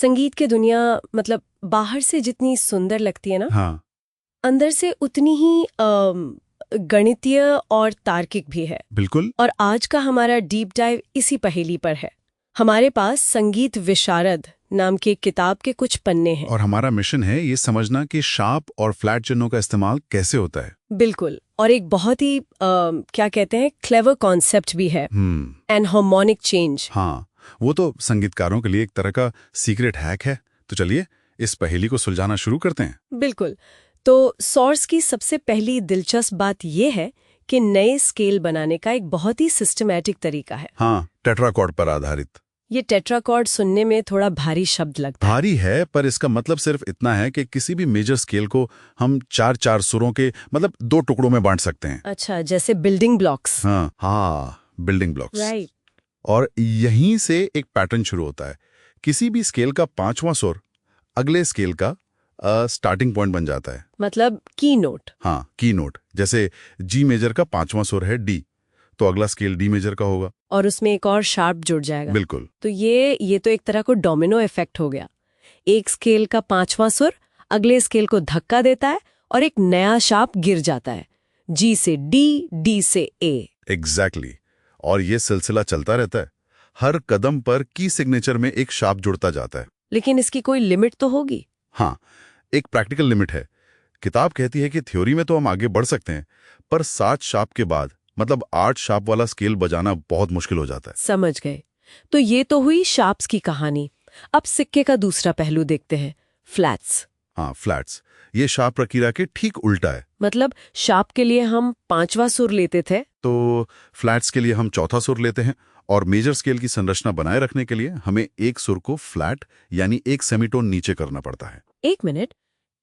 संगीत की दुनिया मतलब बाहर से जितनी सुंदर लगती है ना, हाँ, अंदर से उतनी ही गणितीय और तार्किक भी है। बिल्कुल। और आज का हमारा डीप डाइव इसी पहेली पर है। हमारे पास संगीत विशारद नाम की एक किताब के कुछ पन्ने हैं। और हमारा मिशन है ये समझना कि शार्प और फ्लैट चिन्हों का इस्तेमाल कैसे होता है। बिल्कुल। और एक बहुत ही क्या कहते हैं, क्लेवर कॉन्सेप्ट भी है, एनहार्मोनिक चेंज। हाँ, वो तो संगीतकारों के लिए एक तरह का सीक्रेट हैक है। तो चलिए इस पहेली को सुलझाना शुरू करते हैं। बिल्कुल। तो सॉर्स की सबसे पहली दिलचस्प बात यह है कि नए स्केल बनाने का एक बहुत ही सिस्टमैटिक तरीका है। हाँ, टेट्राकॉर्ड पर आधारित। ये टेट्राकॉर्ड सुनने में थोड़ा भारी शब्द लगता है। भारी है, पर इसका मतलब सिर्फ इतना है कि किसी भी मेजर स्केल को हम चार चार सुरों के मतलब दो टुकड़ों में बांट सकते हैं। अच्छा, जैसे बिल्डिंग ब्लॉक्स। हाँ, बिल्डिंग ब्लॉक्स। राइट। और यहीं से एक पैटर्न शुरू होता है। किसी भी स्केल का पांचवां सुर अगले स्केल का स्टार्टिंग पॉइंट बन जाता है। मतलब की नोट। हाँ, की नोट। जैसे जी मेजर का पांचवां सुर है डी, तो अगला स्केल डी मेजर का होगा। और उसमें एक और शार्प जुड़ जाएगा। बिल्कुल। तो ये तो एक तरह को डोमिनो इफेक्ट हो गया। एक स्केल का पांचवां सुर अगले स्केल को धक्का देता है और एक नया शार्प गिर जाता है। जी से डी, डी से ए। एग्जैक्टली। और ये सिलसिला चलता रहता है। हर कदम पर की सिग्नेचर में एक शार्प जुड़ता जाता है। लेकिन इसकी कोई लिमिट तो होगी। हाँ, एक प्रैक्टिकल लिमिट है। किताब कहती है कि थ्योरी में तो हम आगे बढ़ सकते हैं, पर 7 शार्प के बाद मतलब 8 शार्प वाला स्केल बजाना बहुत मुश्किल हो जाता है। समझ गए। तो ये तो हुई शार्प्स की कहानी। अब सिक्के का दूसरा पहलू देखते हैं, फ्लैट्स। हाँ, फ्लैट्स। ये शार्प प्रक्रिया के ठीक उल्टा है। मतलब शार्प के लिए हम पांचवा सुर लेते थे, तो फ्लैट्स के लिए हम चौथा सुर लेते हैं, और मेजर स्केल की संरचना बनाए रखने के लिए हमें एक सुर को फ्लैट यानी एक सेमीटोन नीचे करना पड़ता है। एक मिनट,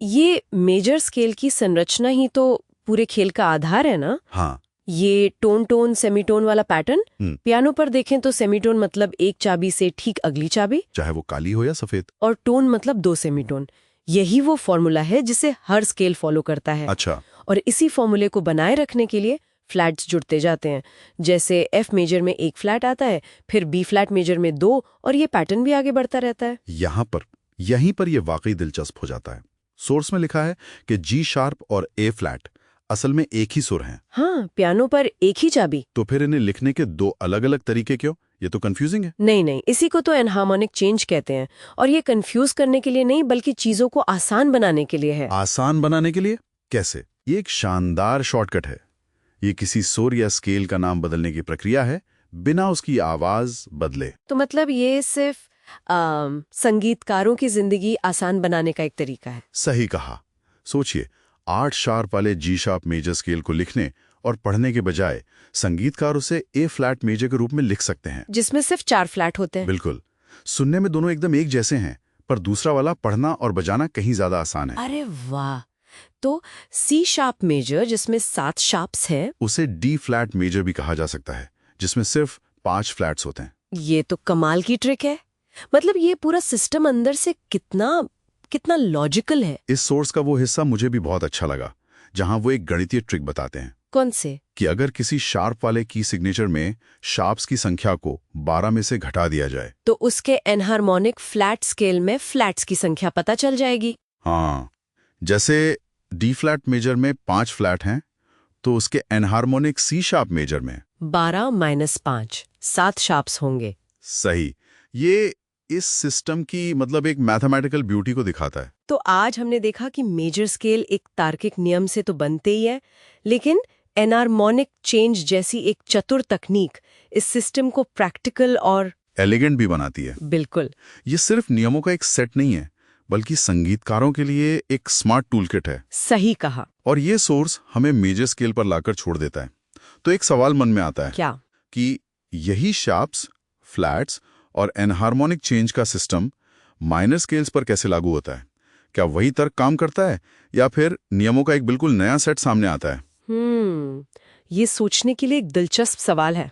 ये मेजर स्केल की संरचना ही तो पूरे खेल का आधार है ना? हाँ। ये टोन टोन सेमीटोन वाला पैटर्न। पियानो पर देखें तो सेमीटोन मतलब एक चाबी से ठीक अगली चाबी, चाहे वो काली हो या सफेद। और टोन मतलब 2 सेमीटोन। यही वो फॉर्मूला है जिसे हर स्केल फॉलो करता है। अच्छा। और इसी फॉर्मूले को बनाए रखने के लिए फ्लैट्स जुड़ते जाते हैं। जैसे एफ मेजर में एक फ्लैट आता है, फिर बी फ्लैट मेजर में 2, और ये पैटर्न भी आगे बढ़ता रहता है। यहीं पर ये वाकई दिलचस्प हो जाता है। सोर्स में लिखा है कि जी शार्प और ए फ्लैट असल में एक ही सुर हैं। हाँ, पियानो पर एक ही चाबी। तो फिर इन्हें लिखने के दो अलग-अलग तरीके क्यों? ये तो कंफ्यूजिंग है। नहीं, इसी को तो एनहार्मोनिक चेंज कहते हैं। और ये कंफ्यूज करने के लिए नहीं, बल्कि चीजों को आसान बनाने के लिए है। आसान बनाने के लिए? कैसे? ये एक शानदार शॉर्टकट है। ये किसी सुर या स्केल का नाम बदलने की प्रक्रिया है, बिना उसकी आवाज बदले। तो मतलब ये सिर्फ संगीतकारों की जिंदगी आसान बनाने का एक तरीका है। सही कहा। सोचिए, 8 शार्प वाले जी शार्प मेजर स्केल को लिखने और पढ़ने के बजाय संगीतकार उसे ए फ्लैट मेजर के रूप में लिख सकते हैं, जिसमें सिर्फ 4 फ्लैट होते हैं। बिल्कुल। सुनने में दोनों एकदम एक जैसे हैं, पर दूसरा वाला पढ़ना और बजाना कहीं ज्यादा आसान है। अरे वाह! तो सी शार्प मेजर जिसमें 7 शार्प्स हैं, उसे डी फ्लैट मेजर भी कहा जा सकता है, जिसमें सिर्फ 5 फ्लैट्स होते हैं। ये तो कमाल की ट्रिक है। मतलब ये पूरा सिस्टम अंदर से कितना लॉजिकल है। इस सोर्स का वो हिस्सा मुझे भी बहुत अच्छा लगा, जहां वो एक गणितीय ट्रिक बताते हैं। कौन से? कि अगर किसी शार्प वाले की सिग्नेचर में शार्प्स की संख्या को 12 में से घटा दिया जाए, तो उसके एनहार्मोनिक फ्लैट स्केल में फ्लैट्स की संख्या पता चल जाएगी। हाँ, जैसे डी फ्लैट मेजर में 5 फ्लैट हैं, तो उसके एनहार्मोनिक सी शार्प मेजर में 12 - 5, 7 शार्प्स होंगे। सही। ये इस सिस्टम की मतलब एक मैथमेटिकल ब्यूटी को दिखाता है। तो आज हमने देखा कि मेजर स्केल एक तार्किक नियम से तो बनते ही है, लेकिन एनहार्मोनिक चेंज जैसी एक चतुर तकनीक इस सिस्टम को प्रैक्टिकल और एलिगेंट भी बनाती है। बिल्कुल। ये सिर्फ नियमों का एक सेट नहीं है, बल्कि संगीतकारों के लिए एक स्मार्ट टूलकिट है। सही कहा। और ये सोर्स हमें मेजर स्केल पर लाकर छोड़ देता है। तो एक सवाल मन में आता है, क्या? कि यही शार्प्स, फ्लैट्स और एनहार्मोनिक चेंज का सिस्टम माइनर स्केल्स पर कैसे लागू होता है? क्या वही तर्क काम करता है, या फिर नियमों का एक बिल्कुल नया सेट सामने आता है? ये सोचने के लिए एक दिलचस्प सवाल है।